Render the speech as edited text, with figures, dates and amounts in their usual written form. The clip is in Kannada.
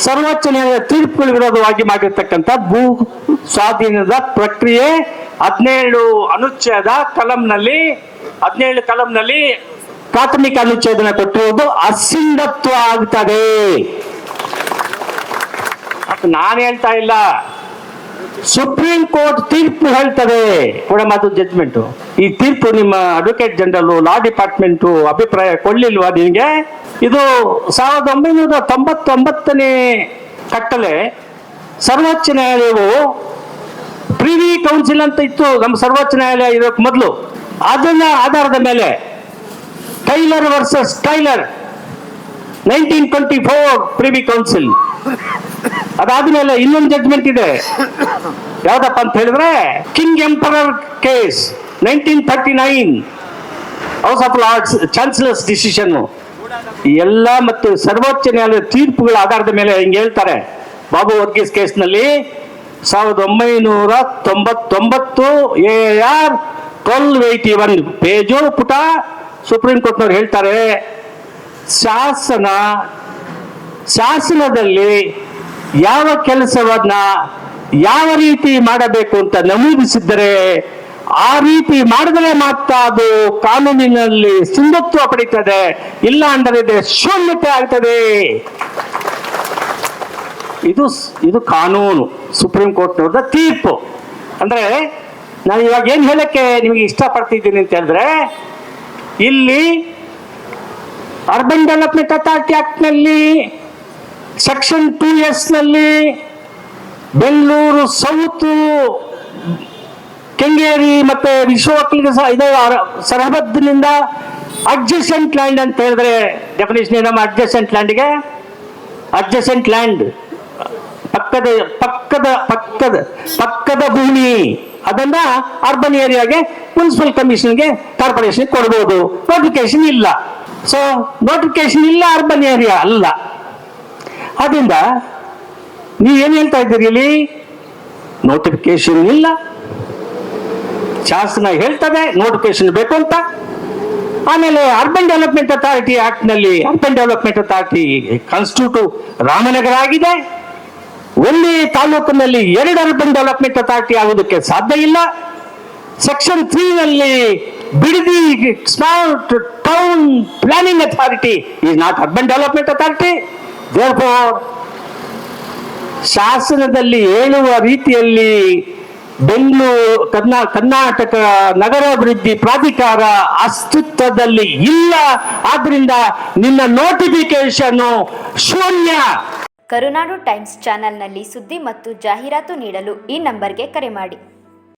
ಸರ್ವೋಚ್ಚ ನ್ಯಾಯಾಲಯ ತೀರ್ಪುಗಳ ವಿರೋಧವಾಗಿ ಮಾಡಿರ್ತಕ್ಕಂಥ ಭೂ ಸ್ವಾಧೀನದ ಪ್ರಕ್ರಿಯೆ 17 ಅನುಚ್ಛೇದ ಕಲಂನಲ್ಲಿ ಪ್ರಾಥಮಿಕ ಅನುಚ್ಛೇದನ ಕೊಟ್ಟಿರುವುದು ಅಸಿಂಧತ್ವ ಆಗ್ತದೆ. ನಾನು ಹೇಳ್ತಾ ಇಲ್ಲ, ಸುಪ್ರೀಂ ಕೋರ್ಟ್ ತೀರ್ಪು ಹೇಳ್ತದೆ. ಕೂಡ ಮಾತು ಜಡ್ಜ್ಮೆಂಟ್. ಈ ತೀರ್ಪು ನಿಮ್ಮ ಅಡ್ವೊಕೇಟ್ ಜನರಲ್ ಲಾ ಡಿಪಾರ್ಟ್ಮೆಂಟ್ ಅಭಿಪ್ರಾಯ ಕೊಡ್ಲಿಲ್ವಾ ನಿಮಗೆ? ಇದು 1999ನೇ ಕಟ್ಟಲೆ ಸರ್ವೋಚ್ಚ ನ್ಯಾಯಾಲಯವು ಪ್ರಿವಿ ಕೌನ್ಸಿಲ್ ಅಂತ ಇತ್ತು ನಮ್ಮ ಸರ್ವೋಚ್ಚ ನ್ಯಾಯಾಲಯ ಇರೋಕ್ ಮೊದಲು. ಅದನ್ನ ಆಧಾರದ ಮೇಲೆ Taylor versus Taylor 1924 privy council. ಅದಾದ್ಮೇಲೆ ಇನ್ನೊಂದು ಜಡ್ಜ್ಮೆಂಟ್ ಇದೆ, ಯಾವ್ದಪ್ಪ ಅಂತ ಹೇಳಿದ್ರೆ King Emperor case 1939 House of Lords chancellors decision. ಎಲ್ಲ ಮತ್ತು ಸರ್ವೋಚ್ಚ ನ್ಯಾಯಾಲಯ ತೀರ್ಪುಗಳ ಆಧಾರದ ಮೇಲೆ ಹಿಂಗೆ ಹೇಳ್ತಾರೆ. ಬಾಬು ವರ್ಗೀಸ್ ಕೇಸ್ನಲ್ಲಿ 1999 AR 1281 ಪೇಜು ಪುಟ ಸುಪ್ರೀಂ ಕೋರ್ಟ್ನವ್ರು ಹೇಳ್ತಾರೆ, ಶಾಸನದಲ್ಲಿ ಯಾವ ಕೆಲಸವನ್ನ ಯಾವ ರೀತಿ ಮಾಡಬೇಕು ಅಂತ ನಮೂದಿಸಿದ್ದರೆ ಆ ರೀತಿ ಮಾಡಿದರೆ ಮಾತ್ರ ಅದು ಕಾನೂನಿನಲ್ಲಿ ಸಿಂಧುತ್ವ ಪಡೀತದೆ, ಇಲ್ಲ ಅಂದರೆ ಶೂನ್ಯತೆ ಆಗ್ತದೆ. ಇದು ಕಾನೂನು, ಸುಪ್ರೀಂ ಕೋರ್ಟ್ನವ್ರದ ತೀರ್ಪು. ಅಂದ್ರೆ ನಾನು ಇವಾಗ ಏನ್ ಹೇಳಕ್ಕೆ ನಿಮಗೆ ಇಷ್ಟಪಡ್ತಿದ್ದೀನಿ ಅಂತ ಹೇಳಿದ್ರೆ, ಇಲ್ಲಿ ಅರ್ಬನ್ ಡೆವಲಪ್ಮೆಂಟ್ ಅಥಾರಿಟಿ ಆಕ್ಟ್ ನಲ್ಲಿ ಸೆಕ್ಷನ್ 2S ನಲ್ಲಿ ಬೆಂಗಳೂರು ಸೌತ್ ಕೆಂಗೇರಿ ಮತ್ತೆ ವಿಶ್ವ ಒಕ್ಕಲಿಗ ಸರಹದ್ದಿನಿಂದ ಅಡ್ಜಸೆಂಟ್ ಲ್ಯಾಂಡ್ ಅಂತ ಹೇಳಿದ್ರೆ ಡೆಫಿನೇಷನ್ ಏನಮ್ಮ? ಅಡ್ಜಸೆಂಟ್ ಲ್ಯಾಂಡ್ ಪಕ್ಕದ ಭೂಮಿ, ಅದನ್ನ ಅರ್ಬನ್ ಏರಿಯಾಗೆ ಮುನ್ಸಿಪಲ್ ಕಮಿಷನ್ಗೆ ಕಾರ್ಪೊರೇಷನ್ ಕೊಡ್ಬೋದು. ನೋಟಿಫಿಕೇಶನ್ ಇಲ್ಲ. ಸೊ ನೋಟಿಫಿಕೇಶನ್ ಇಲ್ಲ, ಅರ್ಬನ್ ಏರಿಯಾ ಅಲ್ಲ. ಅದರಿಂದ ನೀವೇನು ಹೇಳ್ತಾ ಇದ್ದೀರಿ? ಇಲ್ಲಿ ನೋಟಿಫಿಕೇಶನ್ ಇಲ್ಲ, ಶಾಸನ ಹೇಳ್ತದೆ ನೋಟಿಫಿಕೇಶನ್ ಬೇಕು ಅಂತ. ಆಮೇಲೆ ಅರ್ಬನ್ ಡೆವಲಪ್ಮೆಂಟ್ ಅಥಾರಿಟಿ ಆಕ್ಟ್ ನಲ್ಲಿ urban development authority constitute Ramanagara ಆಗಿದೆ. ಒಂದೇ ತಾಲೂಕಿನಲ್ಲಿ 2 ಅರ್ಬನ್ ಡೆವಲಪ್ಮೆಂಟ್ ಅಥಾರಿಟಿ ಆಗೋದಕ್ಕೆ ಸಾಧ್ಯ ಇಲ್ಲ. ಸೆಕ್ಷನ್ 3 ನಲ್ಲಿ Bidadi small town planning authority is not urban development authority. Therefore ಶಾಸನದಲ್ಲಿ ಹೇಳುವ ರೀತಿಯಲ್ಲಿ ಬೆಂಗಳೂರು ಕರ್ನಾಟಕ ನಗರಾಭಿವೃದ್ಧಿ ಪ್ರಾಧಿಕಾರ ಅಸ್ತಿತ್ವದಲ್ಲಿ ಇಲ್ಲ. ಆದ್ರಿಂದ ನಿನ್ನ ನೋಟಿಫಿಕೇಶನ್ ಶೂನ್ಯ. ಕರುನಾಡು ಟೈಮ್ಸ್ ಚಾನೆಲ್ನಲ್ಲಿ ಸುದ್ದಿ ಮತ್ತು ಜಾಹೀರಾತು ನೀಡಲು ಈ ನಂಬರ್ಗೆ ಕರೆ ಮಾಡಿ.